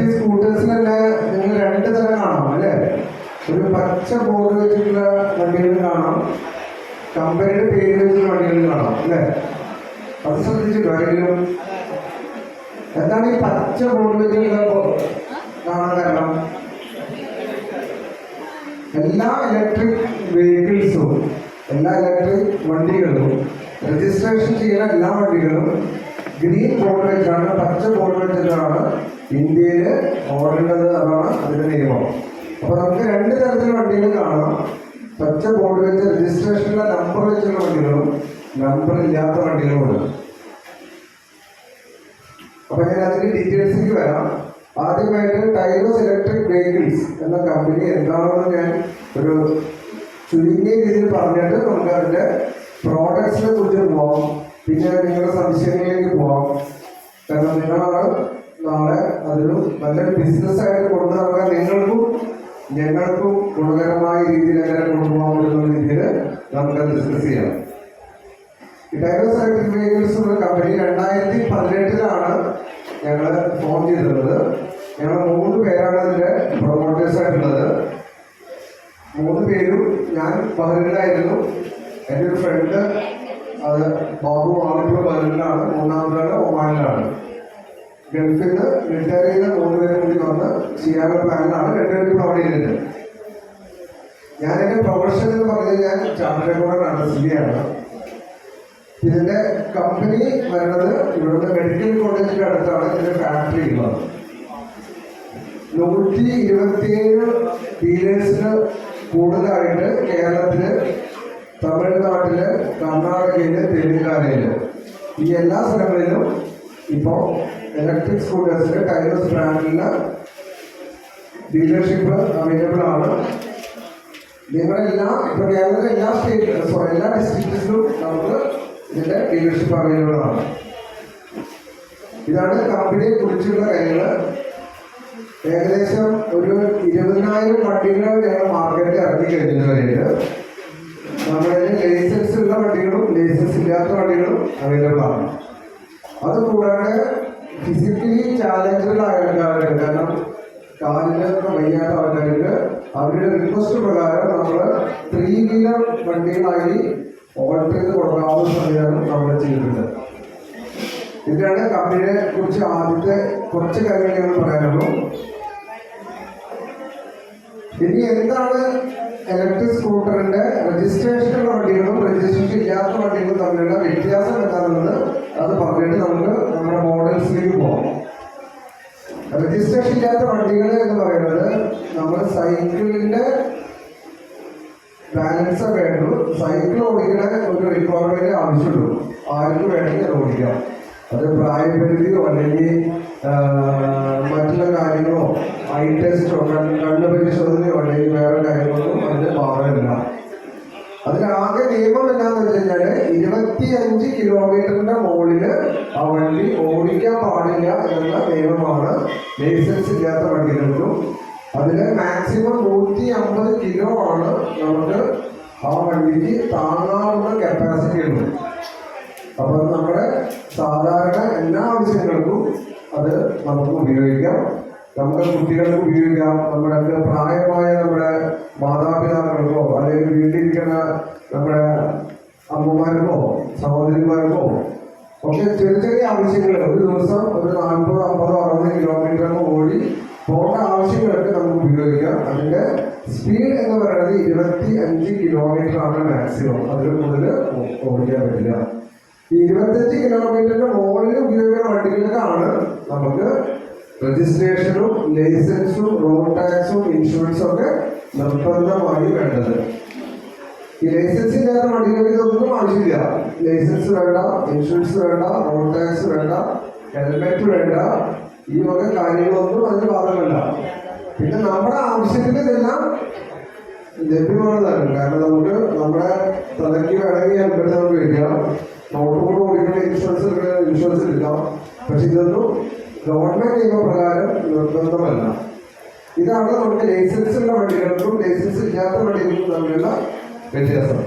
Electric സ്കൂട്ടേഴ്സിൽ തന്നെ നിങ്ങൾ രണ്ട് തരം കാണാം അല്ലേ? ഒരു പച്ച ബോർഡ് വെച്ചിട്ടുള്ള വണ്ടികൾ കാണാം, കമ്പനിയുടെ പേര് വെച്ചിട്ടുള്ള വണ്ടികൾ കാണാം അല്ലേ? അത് ശ്രദ്ധിച്ചിട്ടോ ആരെങ്കിലും? എന്താണ് ഈ പച്ച ബോർഡ് വെച്ചിട്ടുള്ള കാണാൻ കാരണം? എല്ലാ ഇലക്ട്രിക് വെഹിക്കിൾസും, എല്ലാ ഇലക്ട്രിക് വണ്ടികളും, രജിസ്ട്രേഷൻ ചെയ്യുന്ന എല്ലാ വണ്ടികളും ഗ്രീൻ ബോർഡ് വെച്ചാണ്, പച്ച ബോർഡ് വെച്ചിട്ടാണ് ഇന്ത്യയിൽ ഓടേണ്ടത്. അതാണ് അതിന്റെ നിയമം. അപ്പൊ നമുക്ക് രണ്ട് തരത്തിലുള്ള വണ്ടികൾ കാണാം. പച്ച ബോർഡ് വെച്ച് രജിസ്ട്രേഷനിലെ നമ്പർ വെച്ചുള്ള വണ്ടികളും നമ്പർ ഇല്ലാത്ത വണ്ടികളുമുണ്ട്. അപ്പൊ ഞാൻ അതിന്റെ ഡീറ്റെയിൽസിലേക്ക് വരാം. ആദ്യമായിട്ട് ടൈറോസ് ഇലക്ട്രിക് വെഹിക്കിൾസ് എന്ന കമ്പനി എന്താണെന്ന് ഞാൻ ഒരു ചുരുങ്ങിയ രീതിയിൽ പറഞ്ഞിട്ട് നമുക്ക് അതിന്റെ പ്രോഡക്ട്സിനെ കുറിച്ച് പോവാം. പിന്നെ നിങ്ങളുടെ സംശയങ്ങളിലേക്ക് പോവാം. കാരണം നിങ്ങളാണ് നാളെ അതൊരു നല്ലൊരു ബിസിനസ്സായിട്ട് കൊണ്ടു നടക്കാൻ നിങ്ങൾക്കും ഞങ്ങൾക്കും ഗുണകരമായ രീതിയിൽ എങ്ങനെ കൊണ്ടുപോകാൻ പറ്റുന്ന രീതിയിൽ നമുക്കത് ഡിസ്കസ് ചെയ്യാം. ഈ ടൈറോസ് ഇലക്ട്രിക് വെഹിക്കിൾസ് എന്ന കമ്പനി 2018 ഞങ്ങൾ ഫോം ചെയ്തിട്ടുള്ളത്. ഞങ്ങൾ 3 പേരാണ് അതിന്റെ പ്രൊമോട്ടേഴ്സ് ആയിട്ടുള്ളത്. 3 പേരും ഞാൻ ബഹ്റിനിലായിരുന്നു. എൻ്റെ ഒരു ഫ്രണ്ട് അത് ബാബു ആളിപ്പോൾ ബഹ്റിനിലാണ്, 3ാമതാണ് ഒമാനിലാണ്. ഗൾഫിൽ നിന്ന് റിട്ടയർ ചെയ്ത 3 പേരും കൂടി വന്ന് ചെയ്യാനുള്ള പ്ലാനിലാണ്. 2 പേരും അവിടെ ഇരുന്നത്. ഞാൻ എൻ്റെ പ്രൊഫഷൻ എന്ന് പറഞ്ഞാൽ ഞാൻ ചാർട്ടേഡ് അക്കൗണ്ടന്റാണ്, CA. ഇതിന്റെ കമ്പനി വരുന്നത് ഇവിടുത്തെ മെഡിക്കൽ കോളേജിന്റെ അടുത്താണ് ഇതിന്റെ ഫാക്ടറി ഉള്ളത്. 127 ഡീലേഴ്സിന് കൂടുതലായിട്ട് കേരളത്തില്, തമിഴ്നാട്ടില്, കർണാടകയില്, തെലുങ്കാനയില് ഈ എല്ലാ സ്ഥലങ്ങളിലും ഇപ്പോൾ ഇലക്ട്രിക് സ്കൂട്ടേഴ്സിന്റെ ടൈറോസ് ബ്രാൻഡിലുള്ള ഡീലർഷിപ്പ് അവൈലബിൾ ആണ്. നിങ്ങളെല്ലാം ഇപ്പൊ കേരളത്തിലെ എല്ലാ ഡിസ്ട്രിക്ട്സിലും നമുക്ക് ഇതിന്റെ ഡീലർഷിപ്പ് അവൈലബിൾ ആണ്. ഇതാണ് കമ്പനിയെ കുറിച്ചുള്ള കാര്യങ്ങൾ. ഏകദേശം ഒരു 20,000 വണ്ടികൾ ഞങ്ങൾ മാർക്കറ്റിൽ ഇറങ്ങി കഴിഞ്ഞതുവരെയുണ്ട്. നമ്മുടെ ലൈസൻസ് ഉള്ള വണ്ടികളും ലൈസൻസ് ഇല്ലാത്ത വണ്ടികളും അവൈലബിൾ ആണ്. അതുകൂടാതെ ഫിസിക്കലി ചാലഞ്ചുകളായ ആൾക്കാരുണ്ട്. കാരണം കാലിനൊക്കെ വയ്യാത്ത ആൾക്കാർക്ക് അവരുടെ റിക്വസ്റ്റ് പ്രകാരം നമ്മൾ 3 വീലർ വണ്ടികളായി ഓർഡർ ചെയ്ത് കൊടുക്കാവുന്ന സംവിധാനം നമ്മൾ ചെയ്തിട്ടുണ്ട്. ഇതിനാണ് കമ്പനിയെ കുറിച്ച് ആദ്യത്തെ കുറച്ച് കാര്യങ്ങൾ ഞങ്ങൾ പറയാനുള്ളൂ. ഇനി എന്താണ് ഇലക്ട്രിക് സ്കൂട്ടറിന്റെ രജിസ്ട്രേഷനുള്ള വണ്ടികളും രജിസ്ട്രേഷൻ ഇല്ലാത്ത വണ്ടികളും തമ്മിലുള്ള വ്യത്യാസം എന്താണെന്നത് അത് പറഞ്ഞിട്ട് നമുക്ക് നമ്മുടെ മോഡൽസിലേക്ക് പോകാം. രജിസ്ട്രേഷൻ ഇല്ലാത്ത വണ്ടികൾ എന്ന് പറയുന്നത് നമ്മൾ സൈക്കിളിന്റെ ബാലൻസ് വേണ്ടു. സൈക്കിൾ ഓടിക്കുന്ന ഒരു റിക്വയർമെന്റ് ആവശ്യമുള്ളൂ. ആർക്ക് വേണമെങ്കിൽ അത് ഓടിക്കാം. അത് പ്രായപരിധിയോ അല്ലെങ്കിൽ മറ്റുള്ള കാര്യങ്ങളോ ഐ ടെസ്റ്റോ കണ്ണ് പരിശോധനയോ അല്ലെങ്കിൽ വേറെ കാര്യങ്ങളൊന്നും അതിന് ബാധകമില്ല. അതിലാകെ നിയമം എന്താണെന്ന് വെച്ച് കഴിഞ്ഞാൽ 25 കിലോമീറ്ററിന്റെ മുകളില് ആ വണ്ടി ഓടിക്കാൻ പാടില്ല എന്ന നിയമമാണ് ലൈസൻസ് ഇല്ലാത്ത വണ്ടികൾക്കും. അതില് മാക്സിമം 150 കിലോ ആണ് നമുക്ക് ആ വണ്ടിക്ക് താങ്ങാവുന്ന കപ്പാസിറ്റി ഉള്ളൂ. അപ്പൊ നമ്മുടെ സാധാരണ എല്ലാ ആവശ്യങ്ങൾക്കും അത് നമുക്ക് ഉപയോഗിക്കാം. നമ്മുടെ കുട്ടികൾക്ക് ഉപയോഗിക്കാം. നമ്മുടെ പ്രായമായ നമ്മുടെ മാതാപിതാക്കൾക്കോ അല്ലെങ്കിൽ വീട്ടിലിരിക്കുന്ന നമ്മുടെ അമ്മമാർക്കോ സഹോദരിമാർക്കോ ഒക്കെ ചെറിയ ആവശ്യങ്ങൾ ഒരു ദിവസം ഒരു 40, 50, 60 കിലോമീറ്റർ ഓടി പോകേണ്ട ആവശ്യങ്ങളൊക്കെ നമുക്ക് ഉപയോഗിക്കാം. അതിന്റെ സ്പീഡ് എന്ന് പറയുന്നത് 25 കിലോമീറ്റർ ആണ് മാക്സിമം. അതിൽ കൂടുതൽ ഓടിക്കാൻ പറ്റില്ല. ഈ 25 കിലോമീറ്ററിന്റെ മുകളിൽ ഉപയോഗിക്കുന്ന വണ്ടികൾക്കാണ് നമുക്ക് രജിസ്ട്രേഷനും ലൈസൻസും റോഡ് ടാക്സും ഇൻഷുറൻസും ഒക്കെ നിർബന്ധമായി വേണ്ടത്. ഈ ലൈസൻസ് ഇല്ലാത്ത വണ്ടികൾക്ക് ഇതൊന്നും ആവശ്യമില്ല. ലൈസൻസ് വേണ്ട, ഇൻഷുറൻസ് വേണ്ട, റോഡ് ടാക്സ് വേണ്ട, ഹെൽമെറ്റ് വേണ്ട. ഈ വക കാര്യങ്ങളൊന്നും അതിന് ബാധകമല്ല. പിന്നെ നമ്മുടെ ആവശ്യത്തിന് ഇതെല്ലാം ലഭ്യമാണതാണ്. കാരണം നമുക്ക് നമ്മുടെ തലയ്ക്ക് വേണമെങ്കിൽ ഹെൽമെറ്റ് നമുക്ക് വയ്ക്കാം, നോട്ട് കൊണ്ട് ഓടിക്കുന്ന ഇൻഷുറൻസ് എടുക്കാം. പക്ഷെ ഇതൊന്നും ഗവൺമെന്റ് നിയമപ്രകാരം നിർബന്ധമല്ല. ഇതാണ് നമുക്ക് ലൈസൻസ് ഉള്ള വണ്ടികൾക്കും ലൈസൻസ് ഇല്ലാത്ത വണ്ടികൾക്കും തമ്മിലുള്ള വ്യത്യാസം.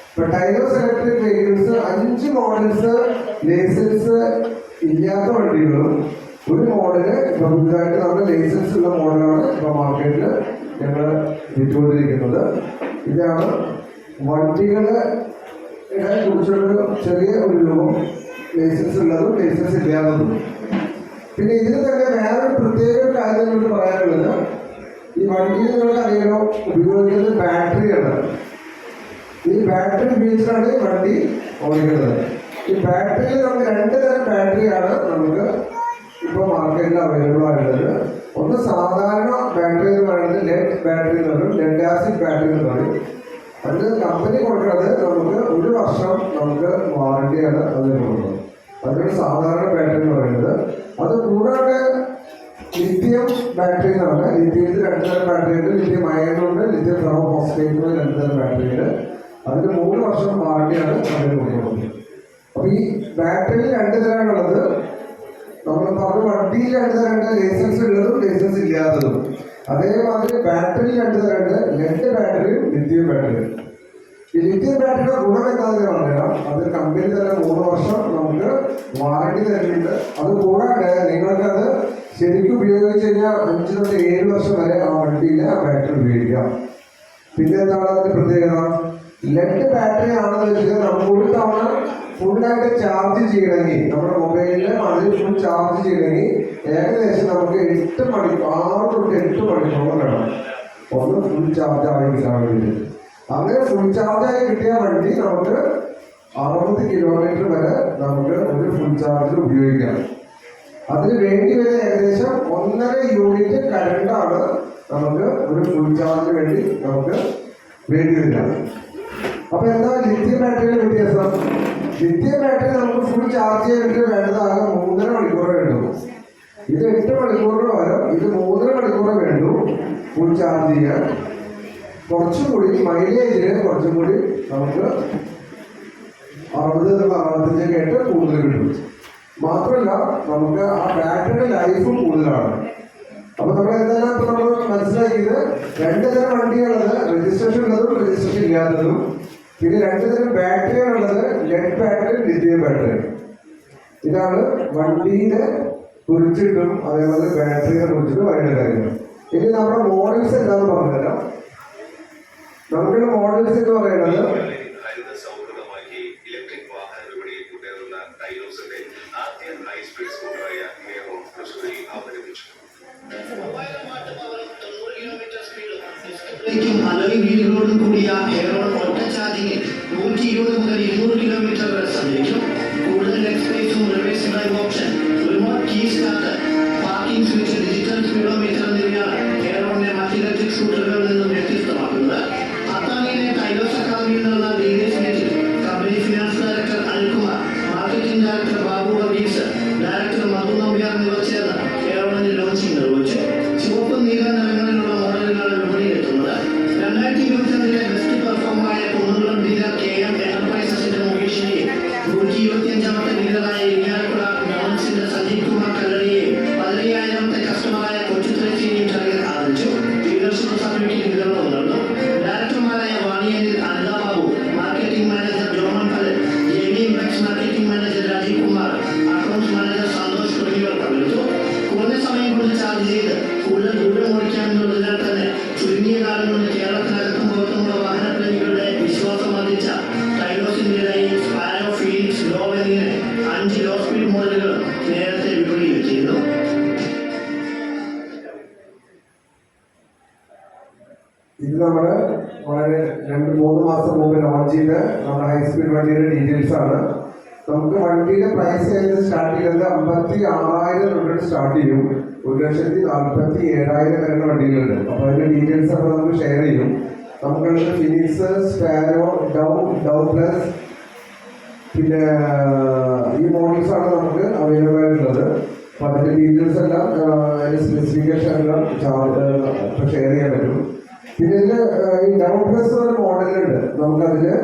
ഇപ്പൊ ടൈറോസ് ഇലക്ട്രിക് വെഹിക്കിൾസ് 5 മോഡൽസ് ലൈസൻസ് ഇല്ലാത്ത വണ്ടികളും ഒരു മോഡല് ഇപ്പൊ പുതുതായിട്ട് നമ്മുടെ ലൈസൻസ് ഉള്ള മോഡലാണ് ഇപ്പൊ മാർക്കറ്റിൽ ഞങ്ങൾ വിറ്റുകൊണ്ടിരിക്കുന്നത്. ഇതാണ് വണ്ടികളെ കുറിച്ചുള്ള ചെറിയ ഒരു രൂപം, ലൈസൻസ് ഉള്ളതും ലൈസൻസ് ഇല്ലാത്തതും. പിന്നെ ഇതിന് തന്നെ വേറൊരു പ്രത്യേക കാര്യം നിങ്ങൾക്ക് പറയാനുള്ളത്, ഈ വണ്ടി നിങ്ങൾക്ക് അറിയാലോ ഉപയോഗിക്കുന്നത് ബാറ്ററിയാണ്. ഈ ബാറ്ററി ഉപയോഗിച്ചാണ് വണ്ടി ഓടിക്കുന്നത്. ഈ ബാറ്ററിയിൽ നമുക്ക് 2 തരം ബാറ്ററിയാണ് നമുക്ക് ഇപ്പോൾ മാർക്കറ്റിൽ അവൈലബിൾ ആയിട്ടുള്ളത്. ഒന്ന് സാധാരണ ബാറ്ററി എന്ന് പറയുന്നത് ലെഡ് ബാറ്ററി എന്ന് പറയും, ലെഡ് ആസിഡ് ബാറ്ററി എന്ന് പറയും. അത് കമ്പനി കൊടുക്കുന്നത് നമുക്ക് 1 വർഷം നമുക്ക് വാറണ്ടിയാണ് അതിന് കൊടുക്കുന്നത്. അതൊരു സാധാരണ ബാറ്ററി എന്ന് പറയുന്നത്. അത് കൂടാതെ ലിഥിയം ബാറ്ററി എന്നാണ്. ലിഥിയത്തിൽ 2 തരം ബാറ്ററി ഉണ്ട്. ലിഥിയം അയണുണ്ട്, ലിഥിയം ഫെറോഫോസ്ഫേറ്റ് 2 തരം ബാറ്ററി ഉണ്ട്. അതിന് 3 വർഷം വാറണ്ടിയാണ് അതിന് കൊടുക്കുന്നത്. അപ്പൊ ഈ ബാറ്ററിയിൽ 2 തരമാണുള്ളത്. നമ്മൾ പറഞ്ഞ വണ്ടിയിൽ 2 തരമുണ്ട്, ലൈസൻസ് ഉള്ളതും ലൈസൻസ് ഇല്ലാത്തതും. അതേമാതിരി ബാറ്ററി 2 തരമുണ്ട്, ലെഡ് ബാറ്ററിയും ലിഥിയം ബാറ്ററിയും. ഈ ലിഥിയം ബാറ്ററിയുടെ ഗുണം എന്താണെന്ന് പറഞ്ഞാൽ അത് കമ്പനി തന്നെ 3 വർഷം നമുക്ക് വാറണ്ടി തരുന്നുണ്ട്. അത് കൂടാതെ നിങ്ങൾക്കത് ശരിക്കും ഉപയോഗിച്ച് കഴിഞ്ഞാൽ 5 തൊട്ട് 7 വർഷം വരെ ആ വണ്ടിയിൽ ആ ബാറ്ററി ഉപയോഗിക്കാം. പിന്നെ എന്താണ് അതിന്റെ പ്രത്യേകത? ലെഡ് ബാറ്ററി ആണെന്ന് വെച്ചാൽ നമുക്ക് ഒരു തവണ ഫുള്ളായിട്ട് ചാർജ് ചെയ്യണമെങ്കിൽ, നമ്മുടെ മൊബൈലിൽ അതിൽ ഫുൾ ചാർജ് ചെയ്യണമെങ്കിൽ ഏകദേശം നമുക്ക് 8 മണിക്കൂർ 6 തൊട്ട് 8 മണിക്കൂർ വേണം ഒന്ന് ഫുൾ ചാർജ് ആയി കിട്ടാൻ വേണ്ടി. അങ്ങനെ ഫുൾ ചാർജായി കിട്ടിയ വണ്ടി നമുക്ക് 60 കിലോമീറ്റർ വരെ നമുക്ക് ഒരു ഫുൾ ചാർജിൽ ഉപയോഗിക്കാം. അതിന് വേണ്ടി വരെ ഏകദേശം 1.5 യൂണിറ്റ് കറണ്ടാണ് നമുക്ക് ഒരു ഫുൾ ചാർജിന് വേണ്ടി നമുക്ക് വേണ്ടി വരിക. അപ്പൊ എന്താ ലിഥിയം ബാറ്ററിയുടെ വ്യത്യാസം? ലിഥിയം ബാറ്ററി നമുക്ക് ഫുൾ ചാർജ് ചെയ്തിട്ട് വേണ്ടതാകെ 3.5 മണിക്കൂർ വേണ്ടു. ഇത് 8 മണിക്കൂർ വരെ, ഇത് 3.5 മണിക്കൂർ വേണ്ടു ഫുൾ ചാർജ് ചെയ്യാൻ. കുറച്ചും കൂടി മൈലേജിന് കുറച്ചും കൂടി നമുക്ക് 60-65 കേട്ട് കൂടുതൽ കിട്ടും. മാത്രമല്ല നമുക്ക് ആ ബാറ്ററിയുടെ ലൈഫും കൂടുതലാണ്. അപ്പൊ നമ്മൾ എന്തെല്ലാം നമ്മൾ മനസ്സിലാക്കിയത് 2 തരം വണ്ടികളുള്ളത്, രജിസ്ട്രേഷൻ ഉള്ളതും രജിസ്ട്രേഷൻ ഇല്ലാത്തതും. പിന്നെ 2 തരം ബാറ്ററിയാണുള്ളത്, ലെഡ് ബാറ്ററി, ലിഥിയം ബാറ്ററി. ഇതാണ് വണ്ടിയെ കുറിച്ചിട്ടും അതേപോലെ ബാറ്ററിയെ കുറിച്ചിട്ടും പറയുന്ന കാര്യങ്ങൾ. ഇനി നമ്മുടെ മോഡൽസ് എന്താണെന്ന് പറഞ്ഞുതരാം. നമുക്കുള്ള മോഡൽസ് എന്ന് പറയുന്നത് വീടുകളോടും കൂടിയ എയറോൺ ഒറ്റ ചാർജിങ്ങിൽ 120 മുതൽ 200 കിലോമീറ്റർ വരെ സഞ്ചരിക്കും. കൂടുതൽ എക്സ്പേസും reverse drive option, remote key starter, parking switch, digital speedometer എന്നിവയാണ് എയറോണിനെ മറ്റ് ഇലക്ട്രിക് സ്കൂട്ടറുകളിൽ നിന്നും വ്യത്യസ്തമാക്കുന്നത്. അത്താണിയിലെ ടൈലോസ് അക്കാദമിയിൽ നടന്ന ലീഡേഴ്സ് മീറ്റിൽ company finance director Anilkumar, marketing director Babu Varghese, director Madhu Nambiar എന്നിവർ ചേർന്ന് എയറോണിന്റെ ലോഞ്ചിങ് നിർവഹിച്ചു. ചുവപ്പ് നീല നിറങ്ങളിലുള്ള മോഡലുകളാണ് വിപണിയിലെത്തുന്നത്. 2022 ബെസ്റ്റ് പെർഫോമറായ കുന്നംകുളം ഡീലർ KM എന്റർപ്രൈസസിന്റെ മുകേഷിനെയും 125ാമത്തെ ഡീലറായ ഇരിങ്ങാലക്കുട മോഹൻസിന്റെ സഞ്ജീവ് കുമാർ കല്ലടിയെയും 15,000ാമത്തെ കസ്റ്റമറായ കൊച്ചുത്രേച്ചിയെയും ചടങ്ങിൽ ആദരിച്ചു. ഡീലർഷിപ്പ് സർട്ടിഫിക്കറ്റ് വിതരണം നടന്നു. ഡയറക്ടർമാരായ വാണിയനിൽ Anitha Babu, marketing manager Joman Palan, JV Impax marketing manager Rajeev Kumar, accounts manager Santhosh തുടങ്ങിയവർ പങ്കെടുത്തു. കുറഞ്ഞ സമയം കൊണ്ട് ചാർജ് ചെയ്ത് കൂടുതൽ ദൂരം ഓടിക്കാമെന്നുള്ളതിനാൽ തന്നെ ചുരുങ്ങിയ കാലം കൊണ്ട് കേരളത്തിനകത്തും പുറത്തുമുള്ള വാഹനപ്രേമികളുടെ വിശ്വാസം വർദ്ധിച്ച ടൈലോസിന്റേതായി സ്പാരോ, ഫീനിക്സ്, ലോ എന്നിങ്ങനെ 5 ലോ സ്പീഡ് മോഡലുകൾ നേരത്തെ വിപണിയിലെത്തിയിരുന്നു. ഇത് നമ്മുടെ വളരെ 2-3 മാസം മുമ്പ് ലോഞ്ച് ചെയ്ത നമ്മുടെ ഹൈസ്പീഡ് വണ്ടിയുടെ ഡീറ്റെയിൽസ് ആണ്. നമുക്ക് വണ്ടിയുടെ പ്രൈസ് സ്റ്റാർട്ട് ചെയ്യുന്നത് 56,000 തൊട്ട് സ്റ്റാർട്ട് ചെയ്യും. 1,47,000 വരുന്ന വണ്ടികളുണ്ട്. അപ്പോൾ അതിന്റെ ഡീറ്റെയിൽസ് ഒക്കെ നമുക്ക് ഷെയർ ചെയ്യും. നമുക്കുള്ളത് ഫിനിക്സ്, സ്പാരോ, ഡൗ പ്ലസ്, പിന്നെ ഈ മോഡൽസ് ആണ് നമുക്ക് അവൈലബിൾ ആയിട്ടുള്ളത്. അപ്പോൾ അതിന്റെ ഡീറ്റെയിൽസ് എല്ലാം അതിന്റെ സ്പെസിഫിക്കേഷൻ എല്ലാം ഷെയർ ചെയ്യാൻ പറ്റും. പിന്നെ ഇതിൽ ഈ ഡൗ പ്ലസ് ഒരു മോഡലുണ്ട്. നമുക്കതില്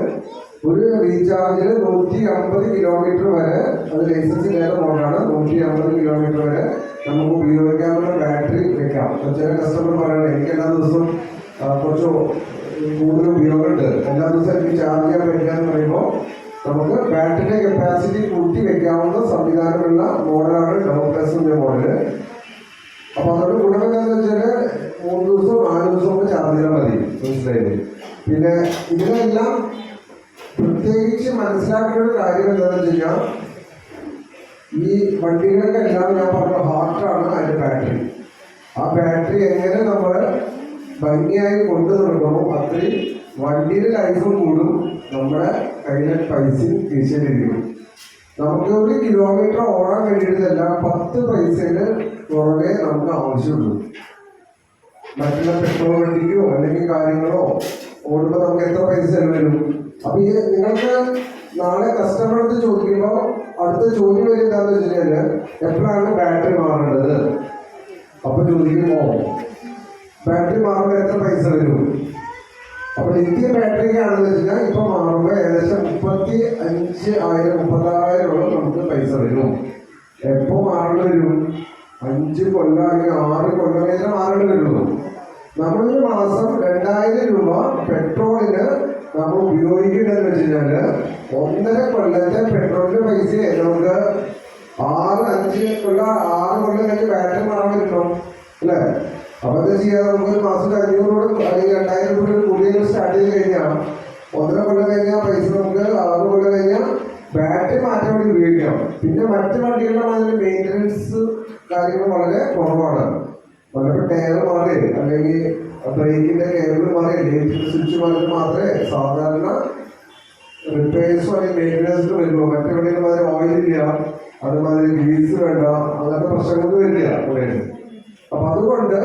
ഒരു റീചാർജിൽ 150 കിലോമീറ്റർ വരെ, അത് ലൈസൻസ് ഇല്ലാത്ത മോഡലാണ്, 150 കിലോമീറ്റർ വരെ നമുക്ക് ഉപയോഗിക്കാനുള്ള ബാറ്ററി വെക്കാം. ചില കസ്റ്റമർ പറയുന്നത് എനിക്ക് എല്ലാ ദിവസവും കുറച്ച് കൂടുതൽ ഉപയോഗമുണ്ട്, എല്ലാ ദിവസവും എനിക്ക് ചാർജ് ചെയ്യാൻ പറ്റില്ല എന്ന് പറയുമ്പോൾ നമുക്ക് ബാറ്ററി കപ്പാസിറ്റി കൂട്ടി വെക്കാവുന്ന സംവിധാനമുള്ള മോഡലാണ് ഡോപ്ലസിന്റെ മോഡല്. അപ്പൊ അതുകൊണ്ട് ഗുണം എന്താണെന്ന് വെച്ചാല് 3 ദിവസം 4 ദിവസം കൊണ്ട് ചാർജ് ചെയ്താൽ മതി. മനസ്സിലായില്ലേ? പിന്നെ ഇതിനെല്ലാം പ്രത്യേകിച്ച് മനസ്സിലാക്കേണ്ട ഒരു കാര്യം എന്താണെന്ന് വെച്ച് കഴിഞ്ഞാൽ, ഈ വണ്ടികൾക്കെല്ലാം ഞാൻ പറഞ്ഞ ഹാർട്ടാണ് അതിന്റെ ബാറ്ററി. ആ ബാറ്ററി എങ്ങനെ നമ്മൾ ഭംഗിയായി കൊണ്ടു നടക്കണോ അത്രയും വണ്ടിയുടെ ലൈഫും കൂടും, നമ്മുടെ കയ്യിലെ പൈസയും തിരിച്ചിരിക്കും. നമുക്ക് 1 കിലോമീറ്റർ ഓടാൻ വേണ്ടിയിട്ടല്ല 10 പൈസയുടെ പുറമെ നമുക്ക് ആവശ്യമുള്ളൂ. മറ്റുള്ള പെട്രോൾ വണ്ടിക്കോ അല്ലെങ്കിൽ കാര്യങ്ങളോ ഓടുമ്പോൾ നമുക്ക് എത്ര പൈസ വരും? അപ്പൊ ഈ നിങ്ങൾക്ക് നാളെ കസ്റ്റമർ അടുത്ത് ചോദിക്കുമ്പോൾ അടുത്ത ചോദ്യം വരെ എന്താണെന്ന് വെച്ച് കഴിഞ്ഞാൽ, എപ്പോഴാണ് ബാറ്ററി മാറേണ്ടത്? അപ്പൊ ചോദിക്കുമോ ബാറ്ററി മാറുമ്പോൾ എത്ര പൈസ വരും? അപ്പൊ ലിഥിയം ബാറ്ററിക്കാണെന്ന് വെച്ച് കഴിഞ്ഞാൽ ഇപ്പൊ മാറുമ്പോൾ ഏകദേശം 35,000 36,000 നമുക്ക് പൈസ വരും. എപ്പോ മാറേണ്ടി വരും? 5 കൊല്ലം അല്ലെങ്കിൽ 6 കൊല്ലം കഴിഞ്ഞാൽ മാറേണ്ടി വരുള്ളൂ. നമ്മളൊരു മാസം 2,000 രൂപ പെട്രോളിന് നമ്മൾ ഉപയോഗിക്കുന്നതെന്ന് വെച്ച് കഴിഞ്ഞാല് 1.5 കൊല്ലത്തെ പെട്രോളിന്റെ പൈസ നമുക്ക് 6 കൊല്ലം കഴിഞ്ഞ് ബാറ്ററി മാറാൻ പറ്റണം അല്ലേ? അപ്പൊ എന്താ ചെയ്യാ? നമുക്കൊരു മാസം 500 അല്ലെങ്കിൽ 2,000 രൂപ കൂടുതൽ സ്റ്റാർട്ട് ചെയ്ത് കഴിഞ്ഞാൽ 1.5 കൊല്ലം കഴിഞ്ഞാൽ പൈസ നമുക്ക് 6 കൊല്ലം കഴിഞ്ഞാൽ ബാറ്ററി മാറ്റാൻ വേണ്ടി ഉപയോഗിക്കാം. പിന്നെ മറ്റു വണ്ടികളുടെ മാതിരി മെയിൻ്റനൻസ് കാര്യങ്ങൾ വളരെ കുറവാണ്. പലപ്പോൾ ടയർ മാറി അല്ലെങ്കിൽ ബ്രേക്കിന്റെ കേബിൾ മാറി ഇലക്ട്രിക് സ്വിച്ച് മാറി മാത്രമേ സാധാരണ റിപ്പയർസോ അല്ലെങ്കിൽ മെയിൻ്റനൻസിന് വരുള്ളൂ. മറ്റു വണ്ടികളുടെ മാതിരി ഓയിൽ ഇല്ല, അതുമാതിരി ഗ്രീസ് വേണ്ട, അങ്ങനത്തെ പ്രശ്നങ്ങൾക്ക് വരില്ല ഇവിടെ. അപ്പൊ അതുകൊണ്ട്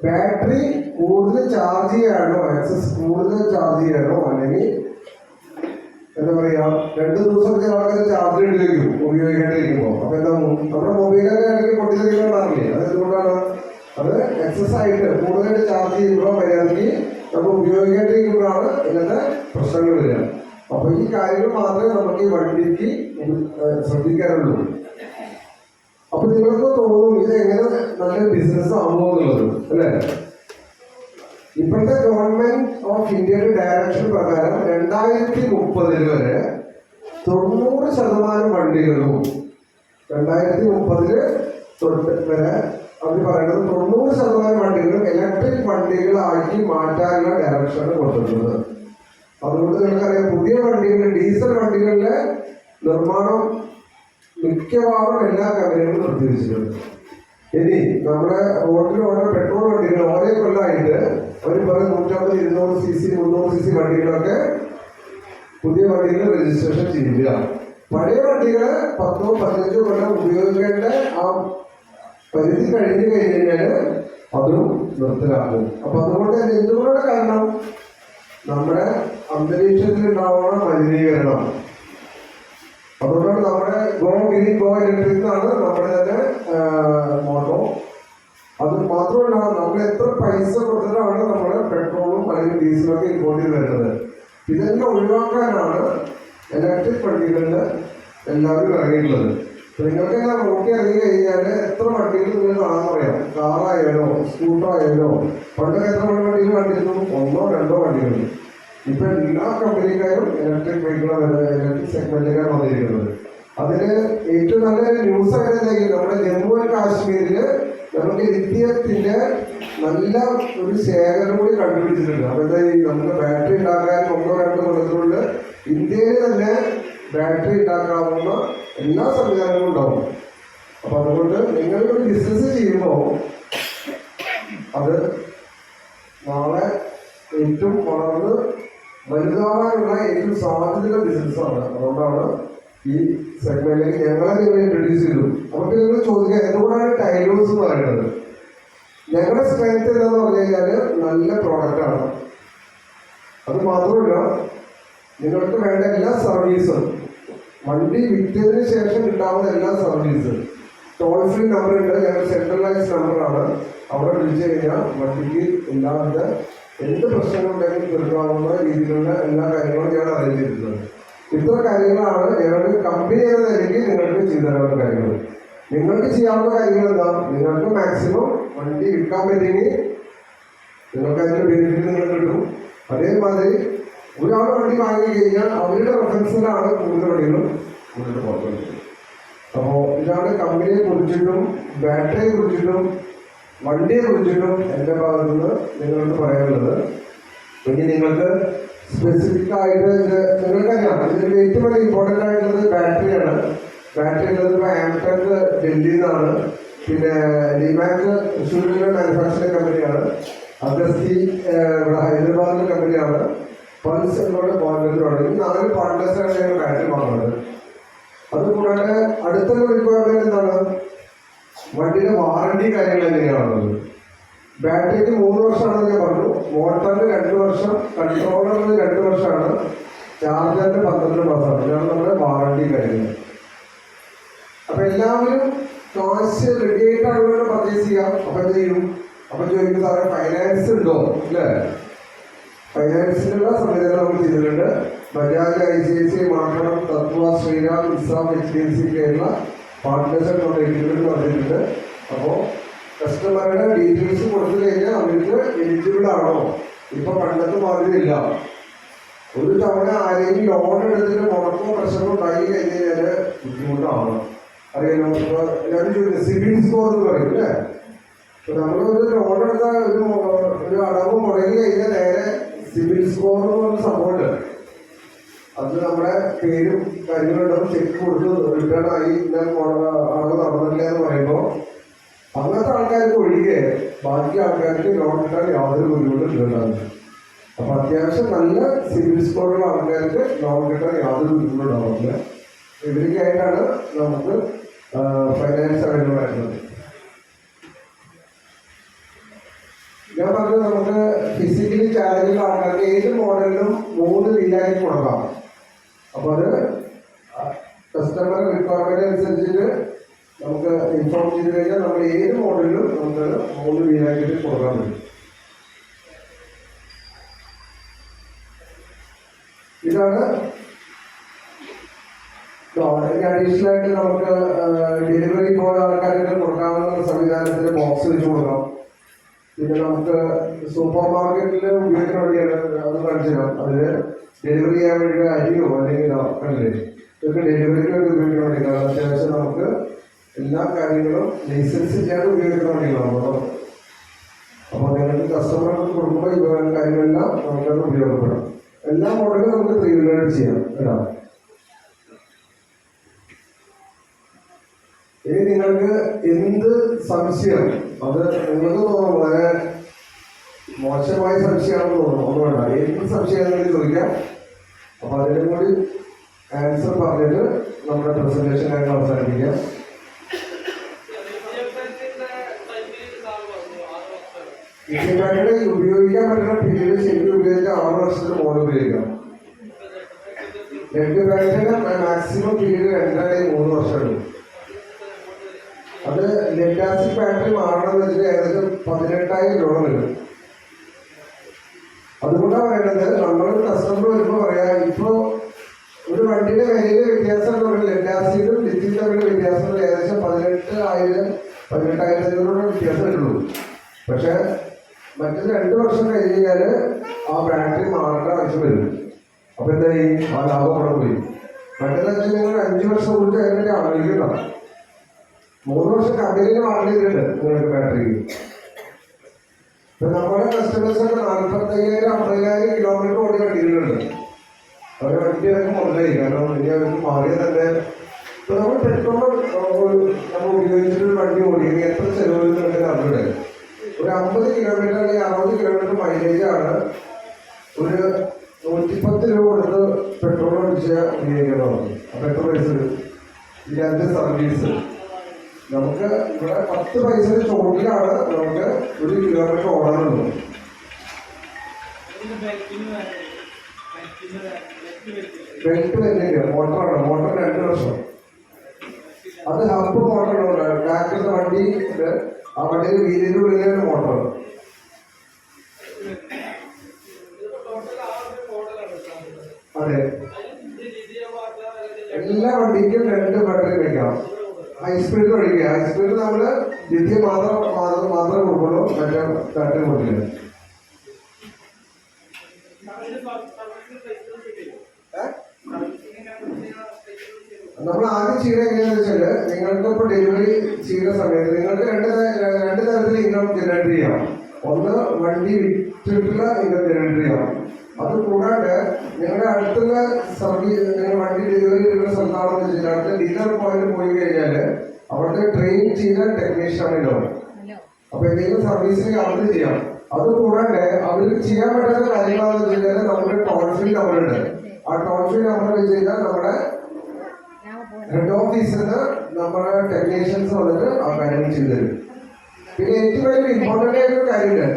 ബാറ്ററി കൂടുതൽ ചാർജ് ചെയ്യാനോ ആക്സസ് കൂടുതൽ ചാർജ് ചെയ്യാനോ അല്ലെങ്കിൽ എന്താ പറയാ 2 ദിവസം ആൾക്കാർ ചാർജ് എടുക്കും ഉപയോഗിക്കാണ്ടിരിക്കുമ്പോൾ. അപ്പൊ എന്താ നമ്മുടെ മൊബൈലൊക്കെ ആണെങ്കിൽ പൊട്ടിത്തെറിക്കാറില്ലേ? അത് എന്തുകൊണ്ടാണ്? അത് എക്സസ് ആയിട്ട് കൂടുതലായിട്ട് ചാർജ് ചെയ്യുമ്പോൾ മര്യാദയ്ക്ക് നമ്മൾ ഉപയോഗിക്കാണ്ടിരിക്കുമ്പോഴാണ് ഇങ്ങനത്തെ പ്രശ്നങ്ങൾ വരിക. അപ്പൊ ഈ കാര്യങ്ങൾ മാത്രമേ നമുക്ക് ഈ വണ്ടിക്ക് ശ്രദ്ധിക്കാനുള്ളൂ. അപ്പൊ നിങ്ങൾക്ക് തോന്നും ഇത് എങ്ങനെ നല്ലൊരു ബിസിനസ് ആവുമോ എന്നുള്ളത് അല്ലേ? ഇപ്പോഴത്തെ ഗവൺമെന്റ് ഓഫ് ഇന്ത്യയുടെ ഡയറക്ഷൻ പ്രകാരം 2030 വരെ 90% വണ്ടികളും 2030 വരെ അവർ പറയുന്നത് 90% വണ്ടികളും ഇലക്ട്രിക് വണ്ടികളാക്കി മാറ്റാനുള്ള ഡയറക്ഷനാണ് കൊടുത്തിട്ടുള്ളത്. അതുകൊണ്ട് നിങ്ങൾക്കറിയാം, പുതിയ വണ്ടികൾ ഡീസൽ വണ്ടികളുടെ നിർമ്മാണം മിക്കവാറും എല്ലാ കമ്പനികളും നിർത്തിവെച്ചിട്ടുണ്ട്. ഇനി നമ്മുടെ റോഡിലോടെ പെട്രോൾ വണ്ടികൾ ഓരോ കൊല്ലമായിട്ട് അവർ പറയും 150, 200 cc 300 cc വണ്ടികളൊക്കെ പുതിയ വണ്ടികൾ രജിസ്ട്രേഷൻ ചെയ്യുക. പഴയ വണ്ടികൾ 10 15 കൊല്ലം ഉപയോഗിക്കേണ്ട ആ പരിധി കഴിഞ്ഞു കഴിഞ്ഞാൽ അതും നിർത്തലാക്കും. അപ്പൊ അതുകൊണ്ട് തന്നെ എന്തുകൊണ്ടാണ് കാരണം നമ്മുടെ അന്തരീക്ഷത്തിൽ ഉണ്ടാവുന്ന മലിനീകരണം. അതുകൊണ്ടാണ് നമ്മുടെ ഗോ ഗ്രീൻ ഗോ ഇലക്ട്രിക് എന്നാണ് നമ്മുടെ തന്നെ മോട്ടോ. അത് മാത്രമല്ല, നമ്മൾ എത്ര പൈസ കൊടുത്തിട്ടാണ് നമ്മുടെ പെട്രോളും അല്ലെങ്കിൽ ഡീസലൊക്കെ ഇമ്പോർട്ട് ചെയ്ത് വരുന്നത്. ഇതെല്ലാം ഒഴിവാക്കാനാണ് ഇലക്ട്രിക് വണ്ടികളിൽ എല്ലാവരും ഇറങ്ങിയിട്ടുള്ളത്. നിങ്ങൾക്ക് എല്ലാം നോക്കി ഇറങ്ങി കഴിഞ്ഞാൽ എത്ര വണ്ടികൾ നിങ്ങൾ കാണാൻ പറയാം. കാറായാലോ സ്കൂട്ടറായാലോ പണ്ടൊക്കെ എത്ര വണ്ടികൾ കണ്ടിരുന്നു? 1 2 വണ്ടികൾ. ഇപ്പൊ എല്ലാ കമ്പനിക്കാരും ഇലക്ട്രിക് വെഹിക്കിളാണ്, ഇലക്ട്രിക് സെഗ്മെന്റിലാണ് വന്നിരിക്കുന്നത്. അതിന് ഏറ്റവും നല്ലൊരു ന്യൂസ് ആയിരുന്നെങ്കിൽ നമ്മുടെ ജമ്മു ആൻഡ് കാശ്മീരില് നമുക്ക് ലിഥിയത്തിന്റെ നല്ല ഒരു ശേഖരം കൂടി കണ്ടുപിടിച്ചിട്ടുണ്ട്. അതായത് നമുക്ക് ബാറ്ററി ഉണ്ടാക്കാൻ 1 2 കൊല്ലത്തിനുള്ളിൽ ഇന്ത്യയിൽ തന്നെ ബാറ്ററി ഉണ്ടാക്കാവുന്ന എല്ലാ സംവിധാനങ്ങളും ഉണ്ടാവും. അപ്പൊ അതുകൊണ്ട് നിങ്ങളൊരു ബിസിനസ് ചെയ്യുമ്പോൾ അത് നാളെ ഏറ്റവും വളർന്ന് വലുതാവാനുള്ള ഏറ്റവും സാധ്യതയുള്ള ബിസിനസ്സാണ്. അതുകൊണ്ടാണ് ഈ സെഗ്മെന്റിലേക്ക് ഞങ്ങളെ നിങ്ങൾ ഇൻട്രൊഡ്യൂസ് ചെയ്തു. നമുക്ക് നിങ്ങൾ ചോദിക്കുക എന്തുകൊണ്ടാണ് ടൈലോസ് എന്ന് പറയുന്നത്? ഞങ്ങളുടെ സ്ട്രെങ്ത് എന്താന്ന് പറഞ്ഞു കഴിഞ്ഞാല് നല്ല പ്രോഡക്റ്റാണ്. അത് മാത്രമല്ല, നിങ്ങൾക്ക് വേണ്ട എല്ലാ സർവീസും വണ്ടി വിറ്റതിന് ശേഷം കിട്ടാവുന്ന എല്ലാ സർവീസും ടോൾ ഫ്രീ നമ്പർ ഉണ്ട്. ഞങ്ങൾ സെൻട്രലൈസ് നമ്പറാണ്. അവിടെ വിളിച്ചു കഴിഞ്ഞാൽ വണ്ടിക്ക് ഇല്ലാത്ത എന്ത് പ്രശ്നങ്ങളുണ്ടെങ്കിലും തീർക്കാവുന്ന രീതിയിലുള്ള എല്ലാ കാര്യങ്ങളും ഞാൻ അറേഞ്ച് ചെയ്തിട്ടുണ്ട്. ഇത്ര കാര്യങ്ങളാണ് ഞങ്ങളുടെ കമ്പനി എന്ന നിലയ്ക്ക് നിങ്ങൾക്ക് ചെയ്തു തരാവുന്ന കാര്യങ്ങൾ. നിങ്ങൾക്ക് ചെയ്യാവുന്ന കാര്യങ്ങൾ എന്താ? നിങ്ങൾക്ക് മാക്സിമം വണ്ടി വിൽക്കാൻ പറ്റുമെങ്കിൽ നിങ്ങൾക്ക് അതിൻ്റെ ബെനിഫിറ്റ് നിങ്ങൾ കിട്ടും. അതേമാതിരി ഒരാൾ വണ്ടി വാങ്ങി കഴിഞ്ഞാൽ അവരുടെ റെഫറൻസിലാണ് കൂടുതൽ വണ്ടികളും കൂടുതൽ പുറത്തുള്ളത്. അപ്പോൾ ഇതാണ് കമ്പനിയെ കുറിച്ചിട്ടും ബാറ്ററിയെ കുറിച്ചിട്ടും വണ്ടിയെ കുറിച്ചിട്ടും എൻ്റെ ഭാഗത്തു നിന്ന് നിങ്ങളോട് പറയാനുള്ളത്. ഇനി നിങ്ങൾക്ക് സ്പെസിഫിക് ആയിട്ട് ഇത് നിങ്ങൾക്കറിയാം, ഇതിൽ ഏറ്റവും വലിയ ഇമ്പോർട്ടൻ്റ് ആയിട്ടുള്ളത് ബാറ്ററിയാണ്. ബാറ്ററി ഉള്ളത് ഇപ്പോൾ ആംടെക് ഡൽഹിയിൽ നിന്നാണ്, പിന്നെ ഡിമാക് തൃശ്ശൂരിലെ മാനുഫാക്ചറിംഗ് കമ്പനിയാണ്, അഗസ്തി ഇവിടെ ഹൈദരാബാദിലെ കമ്പനിയാണ്, പൾസ് എന്നോട് കോയമ്പത്തൂരാണ്. ഈ 4 പാർട്ട്നേഴ്സാണ് ഞങ്ങൾ ബാറ്ററി വാങ്ങുന്നത്. അതുകൂടാതെ അടുത്തൊരു റിക്വയർമെന്റ് എന്താണ്, വണ്ടിയുടെ വാറണ്ടി കാര്യങ്ങൾ എങ്ങനെയാണുള്ളത്. ബാറ്ററിക്ക് 3 വർഷമാണെന്ന് ഞാൻ പറഞ്ഞു, മോട്ടറിന് 2 വർഷം, കൺട്രോളറിന് 2 വർഷമാണ്, ചാർജറിന് 12 മാസമാണ്. ഇതാണ് നമ്മുടെ വാറണ്ടി കാര്യങ്ങൾ. അപ്പൊ എല്ലാവരും കാശ് റെഡി ആയിട്ട് ആളുകളോട് പർച്ചേസ് ചെയ്യാം. അപ്പൊ എന്ത് ചെയ്യും? അപ്പൊ ചോദിക്കും, സാറേ ഫൈനാൻസ് ഉണ്ടോ? അല്ലേ, ഫൈനാൻസിനുള്ള സംവിധാനം നമ്മൾ ചെയ്തിട്ടുണ്ട്. ബജാജ്, ICICI, മാർക്കടം, തത്വ, ശ്രീരാം, നിസാം, HDFC കേരള പാർട്ട്നേഴ്സ് നമ്മൾ എഗ്രിമെന്റ് പറഞ്ഞിട്ടുണ്ട്. അപ്പോൾ കസ്റ്റമറുടെ ഡീറ്റെയിൽസ് കൊടുത്തു കഴിഞ്ഞാൽ അവർക്ക് എലിജിബിൾ ആണോ? ഇപ്പൊ പണ്ടത്തെ മാതിരി ഇല്ല. ഒരു തവണ ആരെങ്കിലും ലോൺ എടുത്തിട്ട് മുടക്കോ പ്രശ്നമോ ഉണ്ടായി കഴിഞ്ഞാൽ ബുദ്ധിമുട്ടാവണം. അറിയാലോ, ഇപ്പൊ എല്ലാവരും ചോദിക്കും സിബിൽ സ്കോർ എന്ന് പറയും അല്ലേ. ഇപ്പൊ നമ്മളൊരു ലോൺ എടുത്ത ഒരു അടവ് മുടങ്ങി കഴിഞ്ഞാൽ നേരെ സിബിൽ സ്കോർ എന്ന് പറഞ്ഞ സംഭവമുണ്ട്. അത് നമ്മുടെ പേരും കാര്യങ്ങളുണ്ടാവും, ചെക്ക് കൊടുത്ത് റിട്ടേൺ ആയി അടവ് നടന്നില്ല എന്ന് പറയുമ്പോൾ അങ്ങനത്തെ ആൾക്കാർക്ക് ഒഴികെ ബാക്കി ആൾക്കാർക്ക് ലോൺ കിട്ടാൻ യാതൊരു ബുദ്ധിമുട്ടും ഇല്ലാണ്ടാവും. അപ്പൊ അത്യാവശ്യം നല്ല സിബിൽ സ്കോറുള്ള ആൾക്കാർക്ക് ലോൺ കിട്ടാൻ യാതൊരു ബുദ്ധിമുട്ടും ഉണ്ടാവില്ല. ഇവർക്കായിട്ടാണ് നമുക്ക് ഫൈനാൻസ് അവൈലബിൾ ആയിട്ടുള്ളത്. ഞാൻ പറഞ്ഞത് നമുക്ക് ഫിസിക്കലി ചാലഞ്ചുള്ള ആൾക്കാർക്ക് ഏത് മോഡലിലും 3 വീലായിട്ട് കൊടുക്കാം. അപ്പോൾ അത് കസ്റ്റമർ റിക്വയർമെന്റ് അനുസരിച്ചിട്ട് നമുക്ക് ഇൻഫോം ചെയ്ത് കഴിഞ്ഞാൽ നമ്മൾ ഏത് മോഡലിലും നമുക്ക് 3 വീലായിട്ട് കൊടുക്കാൻ പറ്റും. ഇതാണ് അഡീഷണൽ ആയിട്ട് നമുക്ക് ഡെലിവറി പോയ ആൾക്കാർക്ക് കൊടുക്കാവുന്ന സംവിധാനത്തിന് ബോക്സ് വെച്ച് കൊടുക്കാം. പിന്നെ നമുക്ക് സൂപ്പർ മാർക്കറ്റിൽ ഉപയോഗിക്കുന്ന വഴിയാണ് അത് കാണിച്ചു തരാം. അതില് ഡെലിവറി ചെയ്യാൻ വേണ്ടി അരിയോ അല്ലെങ്കിൽ കണ്ടില്ലേ, ഇതൊക്കെ ഡെലിവറിക്ക് വേണ്ടി ഉപയോഗിക്കുന്ന വണ്ടികളാണ്. അത്യാവശ്യം നമുക്ക് എല്ലാ കാര്യങ്ങളും ലൈസൻസ് ചെയ്യാതെ ഉപയോഗിക്കുന്ന വണ്ടികളാണ്. അപ്പോൾ നിങ്ങൾക്ക് കസ്റ്റമർക്ക് കൊടുക്കുമ്പോൾ ഇവ കാര്യങ്ങളെല്ലാം നമുക്കത് ഉപയോഗപ്പെടും. എല്ലാ മോഡലും നമുക്ക് 3 വീലർ ചെയ്യാം കേട്ടോ. ഇനി നിങ്ങൾക്ക് എന്ത് സംശയം, അത് നിങ്ങൾക്ക് തോന്നുന്നു വളരെ മോശമായ സംശയമാണെന്ന് തോന്നുന്നു, ഒന്നും വേണ്ട, എന്ത് സംശയമാണെന്ന് ചോദിക്കാം. അപ്പൊ അതിനും കൂടി ആൻസർ പറഞ്ഞിട്ട് നമ്മുടെ പ്രസന്റേഷൻ കാര്യങ്ങൾ അവസാനിപ്പിക്കാം. ഇന്ത്യക്കാരുടെ ഉപയോഗിക്കാൻ പറ്റുന്ന പീരീഡ് ശരിക്കും ഉപയോഗിച്ചാൽ 6 വർഷത്തിന് മുകളിൽ ഉപയോഗിക്കാം. ലെഡ് ബാങ്കിന്റെ മാക്സിമം പീരീഡ് 2-3 വർഷമാണ്. അത് ലെഡ് ആസിഡ് ബാറ്ററി മാറണമെന്ന് വെച്ചിട്ട് ഏകദേശം 18,000 രൂപ വരും. അതുകൊണ്ടാണ് പറയുന്നത്, നമ്മൾ കസ്റ്റമർ വരുമ്പോൾ പറയാ, ഇപ്പോ ഒരു വണ്ടിയുടെ വിലയിലെ വ്യത്യാസം എന്ന് പറയുന്നത് ലെഡ് ആസിഡും ലിഥിയം തമ്മിലുള്ള വ്യത്യാസം ഏകദേശം 18,000 വ്യത്യാസം ഉള്ളൂ. പക്ഷെ മറ്റൊരു 2 വർഷം കഴിഞ്ഞ് കഴിഞ്ഞാല് ആ ബാറ്ററി മാറേണ്ട ആവശ്യം വരും. അപ്പൊ എന്തായി, ആ ലാഭം അവിടെ പോയി. മറ്റേന്ന് വെച്ചാൽ നിങ്ങൾ 5 വർഷം കൂടി അതിനെ ആഗ്രഹിക്കണം. 3 വർഷം കമ്പനിയിൽ വാങ്ങിയിട്ടുണ്ട് നിങ്ങൾക്ക് ബാറ്ററിക്ക്. ഇപ്പൊ നമ്മുടെ കസ്റ്റമേഴ്സ് ഒക്കെ 45,000-50,000 കിലോമീറ്റർ ഓടി വണ്ടിയിലുണ്ട്. അവരെ വണ്ടി അവർക്ക് മുതലായി. കാരണം ഇനി അവർക്ക് മാറിയത് തന്നെ ഇപ്പൊ നമ്മൾ പെട്രോൾ നമ്മൾ ഉപയോഗിച്ചിട്ട് വണ്ടി ഓടിയെങ്കിൽ എത്ര ചെലവ് വരുന്നുണ്ടെങ്കിൽ അവിടെ ഒരു 50 കിലോമീറ്റർ അല്ലെങ്കിൽ 60 കിലോമീറ്റർ മൈലേജ് ആണ് ഒരു 110 രൂപ കൊടുത്ത് പെട്രോൾ അടിച്ച് ഉപയോഗിക്കണം. പെട്രോൾ പൈസ ഇതിന്റെ സർവീസ് നമുക്ക് ഇവിടെ 10 പൈസ ചോട്ടിലാണ് നമുക്ക് 1 കിലോമീറ്റർ ഓടാനുള്ളത്. ബെൽറ്റ് വരുന്നില്ല, മോട്ടറാണ്. മോട്ടർ 2 വർഷം. അത് ഹബ് മോട്ടറാണ്. ബാക്കിലത്തെ വണ്ടി ആ വണ്ടിയിൽ വീലിന്റെ ഉള്ളിലാണ് മോട്ടർ. അതെ, എല്ലാ വണ്ടിക്കും 2 ബാറ്ററി വെക്കാം. ഹൈസ്പീഡിൽ ഒഴിക്കുക. ഹൈസ്പീഡിൽ നമ്മള് ലിഥിയം മാത്രം കൊടുക്കുള്ളൂ, മറ്റേ ബാറ്ററി കൊടുക്കില്ല. നമ്മൾ ആദ്യം ചെയ്യുന്നത് എങ്ങനെയാണെന്ന് വെച്ചാൽ നിങ്ങൾക്ക് ഇപ്പോൾ ഡെലിവറി ചെയ്യുന്ന സമയത്ത് നിങ്ങൾക്ക് രണ്ട് തരത്തിൽ ഇൻകം ജനറേറ്റ് ചെയ്യാം. ഒന്ന് വണ്ടി വിറ്റിട്ടുള്ള ഇൻകം ജനറേറ്റ് ചെയ്യാം. അത് കൂടാണ്ട് നിങ്ങളുടെ അടുത്തുള്ള സർവീസ് നിങ്ങൾ വണ്ടി ഡെലിവറി ചെയ്യുന്ന സ്ഥലത്താണെന്ന് വെച്ചാൽ അടുത്ത ഡീലർ പോയിന്റ് പോയി കഴിഞ്ഞാൽ അവിടുത്തെ ട്രെയിൻ ചെയ്ത ടെക്നീഷ്യൻ ഉണ്ടാവും. അപ്പൊ എന്തെങ്കിലും സർവീസിന് അവർക്ക് ചെയ്യാം. അത് കൂടാണ്ട് അവർക്ക് ചെയ്യാൻ പറ്റുന്ന കാര്യങ്ങളാണെന്ന് വെച്ച് കഴിഞ്ഞാൽ നമ്മുടെ ടോൾ ഫ്രീ നമ്പർ ഉണ്ട്. ആ ടോൾ ഫ്രീ നമ്പർ വെച്ച് കഴിഞ്ഞാൽ നമ്മുടെ ഹെഡ് ഓഫീസിൽ നിന്ന് നമ്മുടെ ടെക്നീഷ്യൻസ് വന്നിട്ട് ആ കാര്യങ്ങൾ ചെയ്തു തരും. പിന്നെ ഏറ്റവും വലിയ ഇമ്പോർട്ടൻ്റ് ആയിട്ടൊരു കാര്യമുണ്ട്.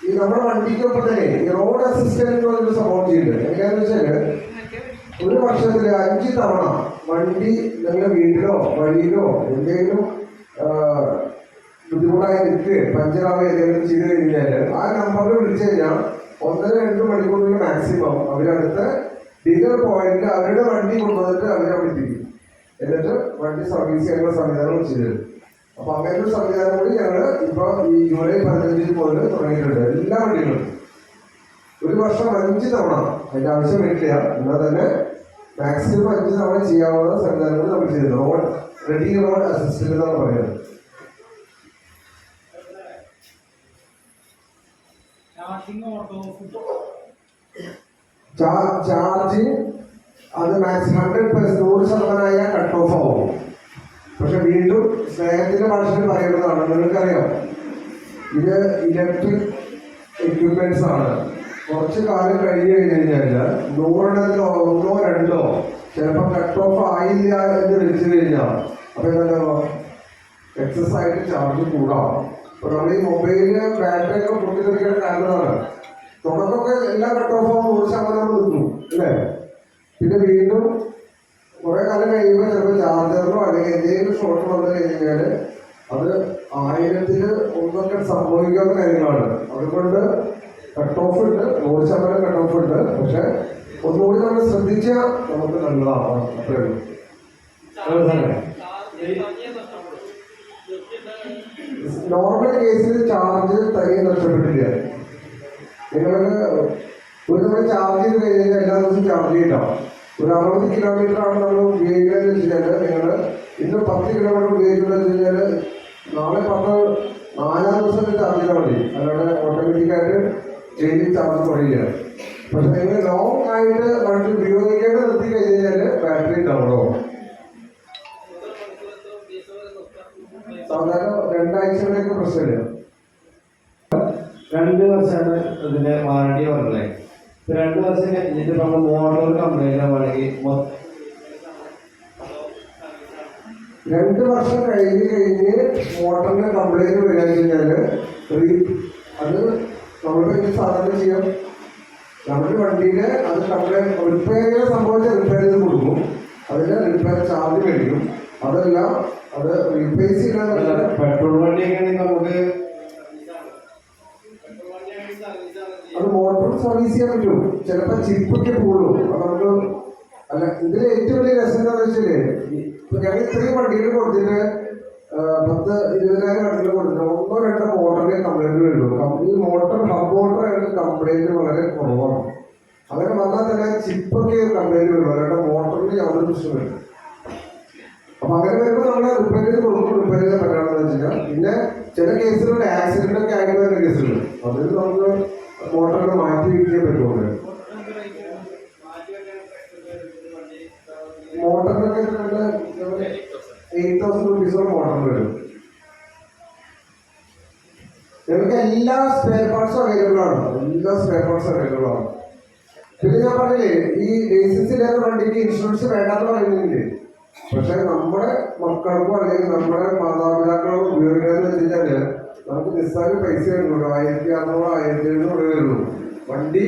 ഈ നമ്മുടെ വണ്ടിക്കൊപ്പം തന്നെ ഈ റോഡ് അസിസ്റ്റന്റ് എന്നൊരു സംഭവം ചെയ്യുന്നുണ്ട്. എങ്ങനെയാന്ന് വെച്ചാല് ഒരു വർഷത്തില് 5 തവണ വണ്ടി നിങ്ങളുടെ വീട്ടിലോ വഴിയിലോ എന്തെങ്കിലും ബുദ്ധിമുട്ടായി നിൽക്ക് പഞ്ചറാവ് എന്തെങ്കിലും ചെയ്ത് കഴിഞ്ഞാൽ ആ നമ്പറിൽ വിളിച്ചു കഴിഞ്ഞാൽ 1-2 മണിക്കൂറിൽ മാക്സിമം അവരടുത്ത് ഡീലർ പോയിന്റിൽ അവരുടെ വണ്ടി കൊണ്ടുവന്നിട്ട് അവരെ അവിടെ എത്തിക്കും. എന്നിട്ട് വണ്ടി സർവീസ് ചെയ്യാനുള്ള സംവിധാനം ചെയ്തു തരും. അപ്പൊ അങ്ങനത്തെ ഒരു സംവിധാനം കൂടി ഞങ്ങൾ ഇപ്പൊ ഈ ജൂലൈ 15 മുതൽ തുടങ്ങിയിട്ടുണ്ട്. എല്ലാ വണ്ടികളും ഒരു വർഷം 5 തവണ അതിന്റെ ആവശ്യം വരില്ല. എന്നാൽ തന്നെ മാക്സിമം 5 തവണ ചെയ്യാവുന്ന സംവിധാനങ്ങൾ നമ്മൾ ചെയ്തത്. റോഡ് റെഡി റോഡ് അസിസ്റ്റന്റ് എന്നാണ് പറയുന്നത്. ചാർജിങ് അത് മാക്സിമം 100% കട്ട് ഓഫ് ആവും. പക്ഷെ വീണ്ടും സ്നേഹത്തിന്റെ ഭാഷയിൽ പറയുന്നതാണ്. നിങ്ങൾക്കറിയാം ഇത് ഇലക്ട്രിക് എക്യുപ്മെന്റ്സ് ആണ്. കുറച്ച് കാലം കഴിഞ്ഞ് കഴിഞ്ഞാൽ 100-ൽ 1-2 ചിലപ്പോൾ കട്ട് ഓഫ് ആയില്ല എന്ന് വെച്ച് കഴിഞ്ഞാൽ അപ്പൊ എന്താ എക്സസ് ആയിട്ട് ചാർജ് കൂടാം. അപ്പൊ നമ്മൾ ഈ മൊബൈലിന് ബാറ്ററി ഒക്കെ പൊട്ടിത്തെറിക്കേണ്ട കാരണമാണ്. തുടക്കമൊക്കെ എല്ലാം കട്ട് ഓഫ് ആകുമ്പോൾ 100% നിൽക്കും അല്ലേ. പിന്നെ വീണ്ടും കുറെ കാലം കഴിയുമ്പോൾ ചിലപ്പോൾ ചാർജറിനോ അല്ലെങ്കിൽ എന്തെങ്കിലും ഷോർട്ട് വന്നു കഴിഞ്ഞാൽ അത് 1000-ൽ 1 സംഭവിക്കാവുന്ന കാര്യങ്ങളാണ്. അതുകൊണ്ട് കട്ട് ഓഫ് ഉണ്ട്, 100% കട്ട് ഓഫ് ഉണ്ട്. പക്ഷെ ഒന്നുകൂടി നമ്മൾ ശ്രദ്ധിച്ചാൽ നമുക്ക് നല്ലതാണ്. അത്രേ ഉള്ളൂ. നോർമൽ കേസിൽ ചാർജ് തനിയെ നഷ്ടപ്പെട്ടില്ല. നിങ്ങൾക്ക് ഒരു തവണ ചാർജ് ചെയ്ത് കഴിഞ്ഞാൽ എല്ലാ ദിവസവും ചാർജ് ചെയ്യണം. ഒരു 60 കിലോമീറ്റർ ആണ് നമ്മൾ ഉപയോഗിക്കുന്നത് വെച്ച് കഴിഞ്ഞാൽ നിങ്ങൾ ഇന്ന് 10 കിലോമീറ്റർ ഉപയോഗിക്കുന്നത് വെച്ച് കഴിഞ്ഞാൽ നാളെ 4 ദിവസത്തെ ചാർജ് ചെയ്താൽ മതി. അല്ലാതെ ഓട്ടോമാറ്റിക്കായിട്ട് ഡെയിലി ചാർജ് കുറയില്ല. പക്ഷെ നിങ്ങൾ ലോങ് ആയിട്ട് വണ്ടി ഉപയോഗിക്കേണ്ടത് നിർത്തി കഴിഞ്ഞാൽ ബാറ്ററി ഡൗൺ ആവും. സാധാരണ 2 ആഴ്ചകളിലേക്ക് പ്രശ്നമില്ല. 2 വർഷമാണ് ഇതിന്റെ വാറണ്ടി പറഞ്ഞത്. 2 വർഷം കഴിഞ്ഞിട്ട് നമ്മൾ മോട്ടോർ കംപ്ലൈന്റ് ആവുകയാണെങ്കിൽ 2 വർഷം കഴിഞ്ഞ് മോട്ടറിന് കംപ്ലൈന്റ് വരികയെന്ന് കഴിഞ്ഞാൽ അത് നമ്മളിപ്പോൾ സാധാരണ ചെയ്യാം. നമ്മുടെ വണ്ടിയിൽ അത് കംപ്ലൈന്റ് റിപ്പയർ സംഭവിച്ച റിപ്പയർ ചെയ്ത് കൊടുക്കും. അതിന് റിപ്പയർ ചാർജ് മേടിക്കും. അതല്ല അത് റീപ്ലേസ് ചെയ്യാൻ പെട്രോൾ വണ്ടിയൊക്കെ നമുക്ക് അത് മോട്ടോർ സർവീസ് ചെയ്യാൻ പറ്റും. ചിലപ്പോൾ ചിപ്പൊക്കെ പോകുള്ളൂ. അത് നമുക്ക് അല്ല ഇതിൽ ഏറ്റവും വലിയ രസം എന്താണെന്ന് വെച്ചാല് ഇപ്പൊ ഞങ്ങൾ ഇത്രയും വണ്ടികൾ കൊടുത്തിട്ട് 10-20,000 വണ്ടികൾ കൊടുത്തിട്ട് 1-2 മോട്ടറിന് കംപ്ലൈന്റ് വരുള്ളൂ. ഈ മോട്ടർ ഹബ് മോട്ടർ കംപ്ലൈന്റ് വളരെ കുറവാണ്. അങ്ങനെ വന്നാൽ തന്നെ ചിപ്പൊക്കെ കംപ്ലൈന്റ് വരുള്ളൂ. അല്ലാണ്ട് മോട്ടറിന് യാതൊരു പ്രശ്നം വരും. അപ്പൊ അങ്ങനെ വരുമ്പോൾ നമ്മളെ റിപ്പയർ ചെയ്ത് കൊടുക്കും. റിപ്പയർ ചെയ്താൽ പറ്റാണെന്ന് വെച്ച് കഴിഞ്ഞാൽ പിന്നെ ചില കേസുകളുടെ ആക്സിഡന്റ് ഒക്കെ ആയിട്ട് വരുന്ന കേസുകൾ അതിൽ നമുക്ക് മോട്ടറിനെ മാറ്റി വയ്ക്കാൻ പറ്റുള്ളൂ. മോട്ടറിനൊക്കെ 8,000 രൂപീസോളം മോട്ടറിന് വരും. നിങ്ങൾക്ക് എല്ലാ സ്പെയർ പാർട്സും അവൈലബിൾ ആണ്. എല്ലാ സ്പെയർ പാർട്സും അവൈലബിൾ ആണ്. പിന്നെ ഞാൻ പറഞ്ഞില്ലേ ഈ ലൈസൻസില്ലാത്ത വണ്ടിക്ക് ഇൻഷുറൻസ് വേണ്ടാന്ന് പറയുന്നില്ലേ. പക്ഷെ നമ്മുടെ മക്കൾക്കോ അല്ലെങ്കിൽ നമ്മുടെ മാതാപിതാക്കളോ ഉപയോഗിക്കാന്ന് വെച്ച് കഴിഞ്ഞാല് നമുക്ക് നിസ്സാര പൈസ വരുന്നുള്ളൂ. 1,600-1,700 വരുള്ളൂ. വണ്ടി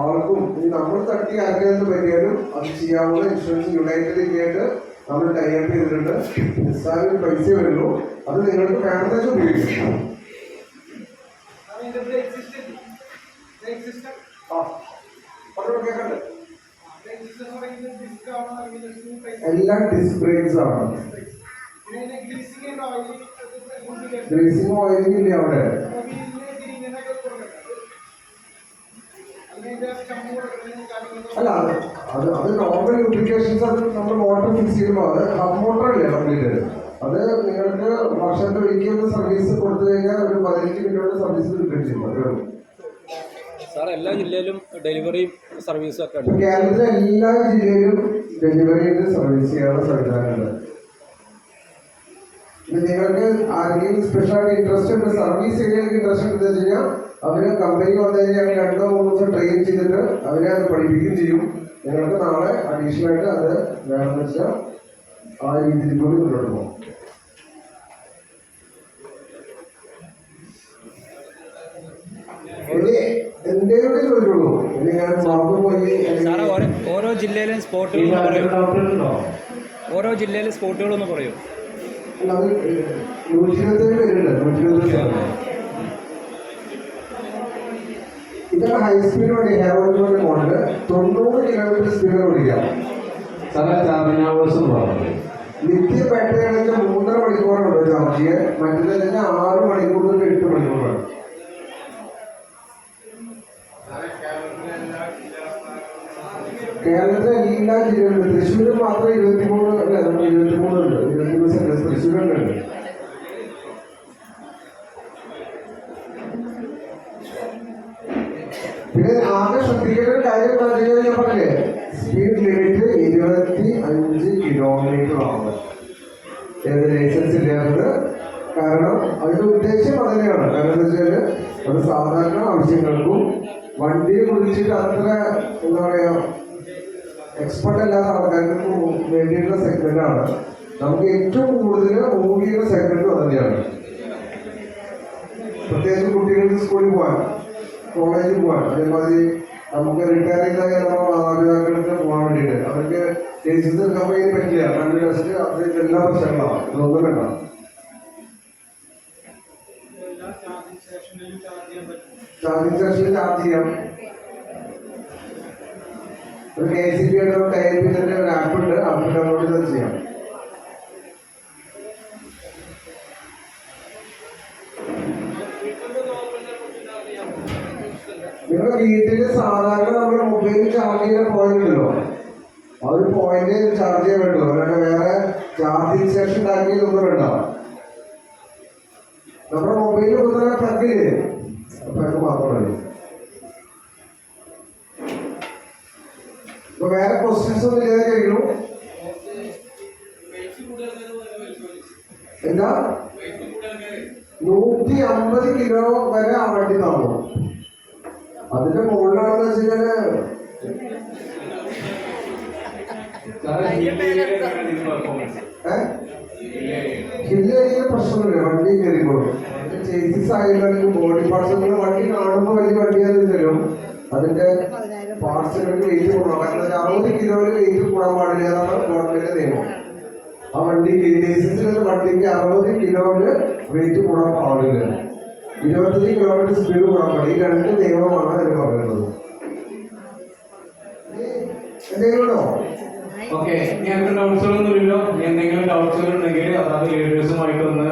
ആർക്കും നമ്മൾ തട്ടി ആർക്കെന്ന് പറ്റിയാലും അത് ചെയ്യാവുന്ന ഇൻഷുറൻസ് യുണൈറ്റഡ് ഇന്ത്യയായിട്ട് നമ്മൾ ടൈപ്പ് ചെയ്തിട്ടുണ്ട്. നിസ്സാര പൈസ വരുള്ളൂ. അത് നിങ്ങൾക്ക് വേണമെന്ന് വെച്ചാൽ ഉപയോഗിക്കും. എല്ലാം ഡിസ്ക് ബ്രേക്സ് ആണ്. ഗ്രീസിംഗ് ഓയിലിംഗ് ഇല്ല അവിടെ. അല്ല അത് നോർമൽ ലൂബ്രിക്കേഷൻസ് അത് നമ്മൾ മോട്ടർ ഫിക്സ് ചെയ്യുമ്പോൾ അത് ഹബ് മോട്ടർ അല്ലേ കംപ്ലീറ്റ്. അത് നിങ്ങൾക്ക് വർഷത്തിൽ ഒരിക്കൽ സർവീസ് കൊടുത്തു കഴിഞ്ഞാൽ ഒരു 15 മിനിറ്റ് സർവീസ് കിട്ടുകയും ചെയ്യും. അതേ ഉള്ളൂ സാർ. എല്ലാ ജില്ലയിലും ഡെലിവറിയും സർവീസും ഒക്കെ ഉണ്ട്. കേരളത്തിലെ എല്ലാ ജില്ലയിലും ഡെലിവറിയുടെ സർവീസ് ചെയ്യാനുള്ള സംവിധാനമുണ്ട്. നിങ്ങൾക്ക് ആരെങ്കിലും സ്പെഷ്യലായിട്ട് ഇൻട്രസ്റ്റ് ഉണ്ട്, സർവീസ് ചെയ്യാൻ ഇൻട്രസ്റ്റ് ഉണ്ടെന്ന് വെച്ച് കഴിഞ്ഞാൽ അവര് കമ്പനി വന്നു കഴിഞ്ഞാൽ 2-3 ദിവസം ട്രെയിൻ ചെയ്തിട്ട് അവരെ അത് പഠിപ്പിക്കുകയും ചെയ്യും. നിങ്ങൾക്ക് നാളെ അഡീഷണൽ ആയിട്ട് അത് വേണമെന്ന് വെച്ചാൽ ആ രീതിയിൽ കൂടി മുന്നോട്ട് പോകും. ഇനി എന്തെങ്കിലും ചോദിച്ചുള്ളൂ. ഇനി ഞാൻ മറന്നുപോയി. സാറേ, ഓരോ ജില്ലയിലും സ്പോട്ടുകൾ ഓരോ ജില്ലയിലും സ്പോട്ടുകളൊന്ന് പറയൂ. 127 പേരുണ്ട്. 127. ഇതാണ് ഹൈസ്പീഡ് വണ്ടി. ഹെയറോയിൻ മോഡല് 90 കിലോമീറ്റർ സ്പീഡിൽ ഓടിക്കാം. നിത്യ ബാറ്ററി 3.5 മണിക്കൂറുണ്ട് ചാർജ് ചെയ്യാൻ. മറ്റേത് 6 മണിക്കൂർ തൊട്ട് 8 മണിക്കൂറാണ്. കേരളത്തിലെ എല്ലാ ജില്ലകളിലും തൃശ്ശൂരിൽ മാത്രം 23 അല്ലേ, നമ്മൾ 23 ഉണ്ട്. 23 സെന്റേഴ്സ് തൃശ്ശൂരുണ്ട്. പിന്നെ ആകെ ശ്രദ്ധിക്കേണ്ട ഒരു കാര്യം എന്താ വെച്ചാൽ ഞാൻ പറഞ്ഞില്ലേ, സ്പീഡ് ലിമിറ്റ് 25 കിലോമീറ്റർ ആണ് ഏത് ലൈസൻസ് ഇല്ലാത്തത്. കാരണം അതിന്റെ ഉദ്ദേശം അത് തന്നെയാണ്. കാരണം എന്താ വെച്ചാൽ അത് സാധാരണ ആവശ്യങ്ങൾക്കും വണ്ടിയെ കുറിച്ചിട്ട് അത്ര എന്താ പറയാ എക്സ്പെർട്ട് അല്ലാത്ത ആൾക്കാർക്ക് വേണ്ടിയിട്ടുള്ള സെഗ്മെന്റ് ആണ്. നമുക്ക് ഏറ്റവും കൂടുതൽ മൂവ് ചെയ്യുന്ന സെഗ്മെന്റും അത് തന്നെയാണ്. പ്രത്യേകിച്ച് കുട്ടികൾക്ക് സ്കൂളിൽ പോകാൻ, കോളേജിൽ പോകാൻ, അതേമാതിരി നമുക്ക് റിട്ടയർ ചെയ്താൽ നമ്മുടെ മാതാപിതാക്കൾക്ക് പോകാൻ വേണ്ടിയിട്ട് അവർക്ക് ലൈസൻസ് എടുക്കാൻ പോയി പറ്റില്ല. കണ്ട് ടെസ്റ്റ് അത് എല്ലാ പ്രശ്നങ്ങളാണ്. ഇതൊന്നും വേണ്ട. ചാർജിങ് സ്റ്റേഷനിൽ ചാർജ് ചെയ്യാം. ഒരു KCB ടൈപ്പിന്റെ ഒരു ആപ്പ് ഉണ്ട്. ആപ്പ് ഡൗൺലോഡ് ചെയ്ത് ചെയ്യാം. നിങ്ങളുടെ വീട്ടില് സാധാരണ നമ്മുടെ മൊബൈൽ ചാർജ് ചെയ്യുന്ന പോയിന്റ് ഉണ്ടല്ലോ, ആ ഒരു പോയിന്റ് ചാർജ് ചെയ്യാൻ വേണ്ടോ. അല്ലാണ്ട് വേറെ ചാർജിങ് സ്റ്റേഷൻ ഉണ്ടാക്കിയതൊന്നും വേണ്ട. നമ്മുടെ മൊബൈലിൽ കുത്തുന്ന പ്ലഗില് പ്ലഗ് മാത്രം മതി. ഇപ്പൊ വേറെ ക്വസ്റ്റ്യൻസ് ഒന്നും ഇല്ലാതെ കഴിയണു. എന്താ 150 കിലോ വരെ ആ വണ്ടി താങ്ങും. അതിന്റെ മുകളിലാണെന്ന് വെച്ച് കഴിഞ്ഞാല് ഹില്ലേരിയ പ്രശ്നമില്ല. വണ്ടി കയറിക്കോളും. ചേസീസ് ആയാലും ബോഡി പാർട്സ് വണ്ടി കാണുമ്പോൾ വലിയ വണ്ടിയാണെന്ന് തരും. അതിന്റെ പാർട്സുകൾക്ക് വെയിറ്റ് കൂടണം. കാരണം 60 കിലോയിൽ വെയിറ്റ് കൂടാൻ പാടില്ല എന്നാണ് ഗവൺമെന്റിന്റെ നിയമം. ആ വണ്ടിക്ക് ലൈസൻസിലുള്ള വണ്ടിക്ക് 60 കിലോയില് വെയിറ്റ് കൂടാൻ പാടില്ല. 25 കിലോമീറ്റർ സ്പീഡ് കൂടാൻ പാടില്ല. ഈ 2 നിയമമാണ് അതിന് പറയുന്നത്. എന്തെങ്കിലും ഉണ്ടോ? ഓക്കെ, ഞങ്ങൾക്ക് ഡൗട്ട്സുകളൊന്നുമില്ലല്ലോ. എന്തെങ്കിലും ഡൗട്ട്സുകൾ ഉണ്ടെങ്കിൽ അതായത് ലീഡേഴ്സുമായിട്ട് ഒന്ന്